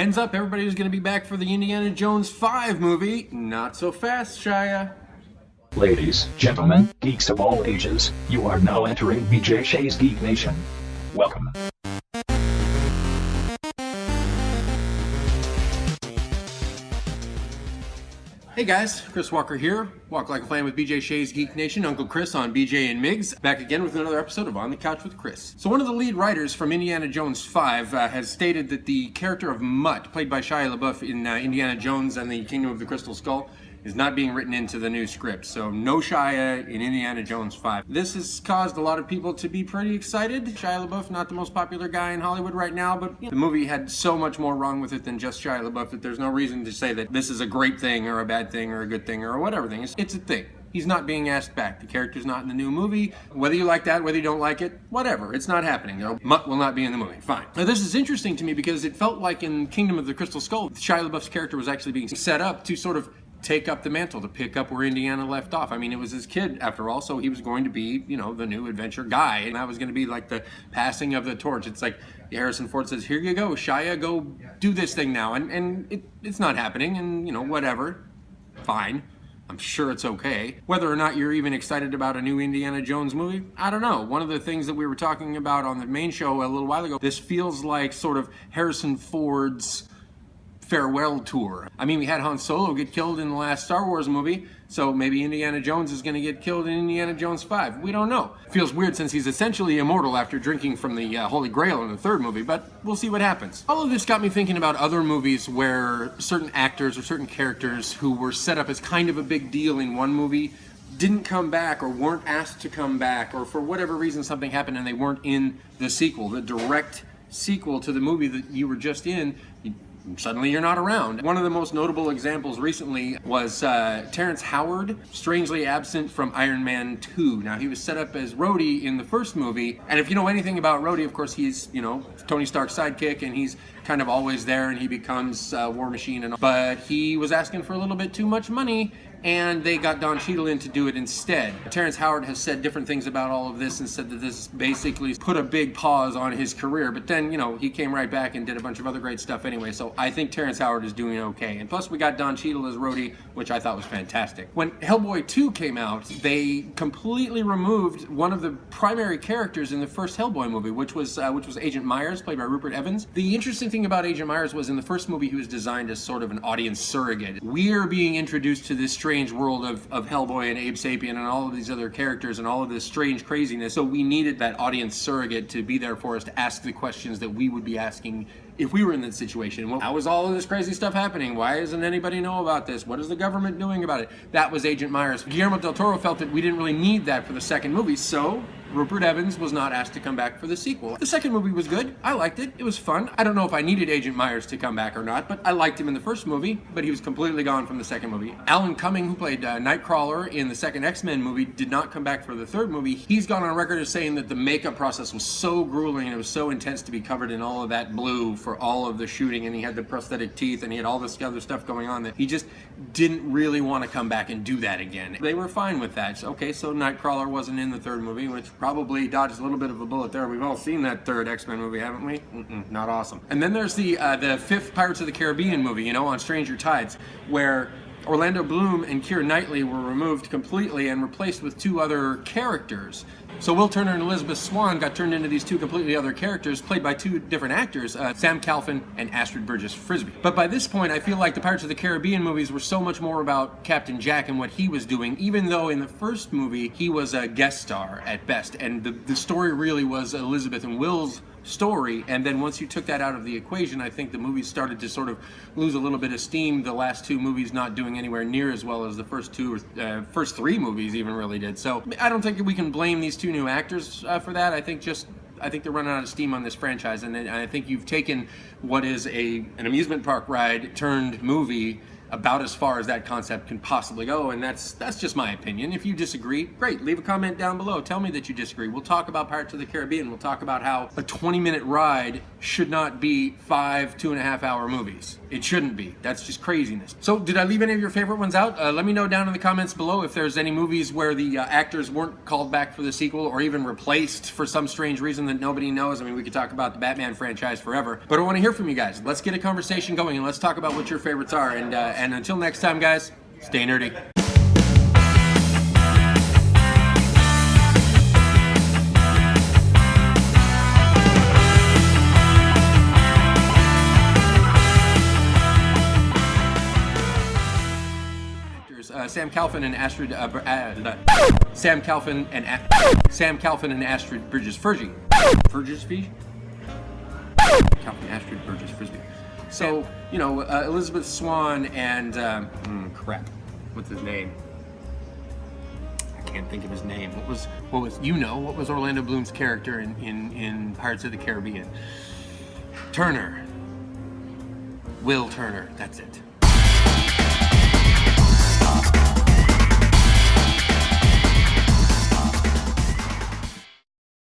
Hands up, everybody who's going to be back for the Indiana Jones 5 movie. Not so fast, Shia. Ladies, gentlemen, geeks of all ages, you are now entering BJ Shea's Geek Nation. Welcome. Hey guys, Chris Walker here. Walk Like a Fan with BJ Shea's Geek Nation. Uncle Chris on BJ and Migs. Back again with another episode of On the Couch with Chris. So one of the lead writers from Indiana Jones 5 has stated that the character of Mutt, played by Shia LaBeouf in Indiana Jones and the Kingdom of the Crystal Skull, is not being written into the new script. So no Shia in Indiana Jones 5. This has caused a lot of people to be pretty excited. Shia LaBeouf, not the most popular guy in Hollywood right now, but the movie had so much more wrong with it than just Shia LaBeouf that there's no reason to say that this is a great thing or a bad thing or a good thing or whatever thing. It's a thing. He's not being asked back. The character's not in the new movie. Whether you like that, whether you don't like it, whatever. It's not happening. You know, Mutt will not be in the movie. Fine. Now this is interesting to me because it felt like in Kingdom of the Crystal Skull, Shia LaBeouf's character was actually being set up to sort of take up the mantle, to pick up where Indiana left off. I mean, it was his kid after all, so he was going to be, you know, the new adventure guy, and that was going to be like the passing of the torch. It's like Harrison Ford says, here you go, Shia, go do this thing now, and it's not happening, and, you know, whatever, fine. I'm sure it's okay. Whether or not you're even excited about a new Indiana Jones movie, I don't know. One of the things that we were talking about on the main show a little while ago, this feels like sort of Harrison Ford's farewell tour. I mean, we had Han Solo get killed in the last Star Wars movie, so maybe Indiana Jones is going to get killed in Indiana Jones 5. We don't know. Feels weird since he's essentially immortal after drinking from the Holy Grail in the third movie, but we'll see what happens. All of this got me thinking about other movies where certain actors or certain characters who were set up as kind of a big deal in one movie didn't come back or weren't asked to come back, or for whatever reason something happened and they weren't in the sequel, the direct sequel to the movie that you were just in. Suddenly you're not around. One of the most notable examples recently was Terrence Howard, strangely absent from Iron Man 2. Now, he was set up as Rhodey in the first movie, and if you know anything about Rhodey, of course, he's, you know, Tony Stark's sidekick, and he's kind of always there, and he becomes War Machine and all. But he was asking for a little bit too much money, and they got Don Cheadle in to do it instead. Terrence Howard has said different things about all of this and said that this basically put a big pause on his career, but then, you know, he came right back and did a bunch of other great stuff anyway, so I think Terrence Howard is doing okay. And plus we got Don Cheadle as Rhodey, which I thought was fantastic. When Hellboy 2 came out, they completely removed one of the primary characters in the first Hellboy movie, which was Agent Myers, played by Rupert Evans. The interesting thing about Agent Myers was in the first movie he was designed as sort of an audience surrogate. We're being introduced to this strange world of Hellboy and Abe Sapien and all of these other characters and all of this strange craziness, so we needed that audience surrogate to be there for us to ask the questions that we would be asking if we were in that situation. Well, how is all of this crazy stuff happening? Why doesn't anybody know about this? What is the government doing about it? That was Agent Myers. Guillermo del Toro felt that we didn't really need that for the second movie, so Rupert Evans was not asked to come back for the sequel. The second movie was good. I liked it. It was fun. I don't know if I needed Agent Myers to come back or not, but I liked him in the first movie, but he was completely gone from the second movie. Alan Cumming, who played Nightcrawler in the second X-Men movie, did not come back for the third movie. He's gone on record as saying that the makeup process was so grueling and it was so intense to be covered in all of that blue for all of the shooting, and he had the prosthetic teeth and he had all this other stuff going on that he just didn't really want to come back and do that again. They were fine with that. Okay, so Nightcrawler wasn't in the third movie, which probably dodged a little bit of a bullet there. We've all seen that third X-Men movie, haven't we? Not awesome. And then there's the fifth Pirates of the Caribbean movie, you know, on Stranger Tides, where Orlando Bloom and Keira Knightley were removed completely and replaced with two other characters. So Will Turner and Elizabeth Swann got turned into these two completely other characters, played by two different actors, Sam Calvin and Astrid Burgess Frisbee. But by this point, I feel like the Pirates of the Caribbean movies were so much more about Captain Jack and what he was doing, even though in the first movie, he was a guest star at best. And the story really was Elizabeth and Will's story, and then once you took that out of the equation, I think the movies started to sort of lose a little bit of steam. The last two movies not doing anywhere near as well as the first three movies even really did. So I don't think we can blame these two new actors for that. I think they're running out of steam on this franchise, and I think you've taken what is an amusement park ride turned movie about as far as that concept can possibly go, and that's just my opinion. If you disagree, great, leave a comment down below. Tell me that you disagree. We'll talk about Pirates of the Caribbean. We'll talk about how a 20-minute ride should not be 5 2.5-hour movies. It shouldn't be. That's just craziness. So did I leave any of your favorite ones out? Let me know down in the comments below if there's any movies where the actors weren't called back for the sequel or even replaced for some strange reason that nobody knows. I mean, we could talk about the Batman franchise forever, but I want to hear from you guys. Let's get a conversation going and let's talk about what your favorites are. And until next time, guys, stay nerdy. Sam Calvin and Astrid Sam Calvin and Astrid Bridges Frisbee. Calvin Astrid Bridges Frisbee. So, you know, Elizabeth Swann and crap. What's his name? I can't think of his name. What was Orlando Bloom's character in Pirates of the Caribbean? Turner. Will Turner. That's it.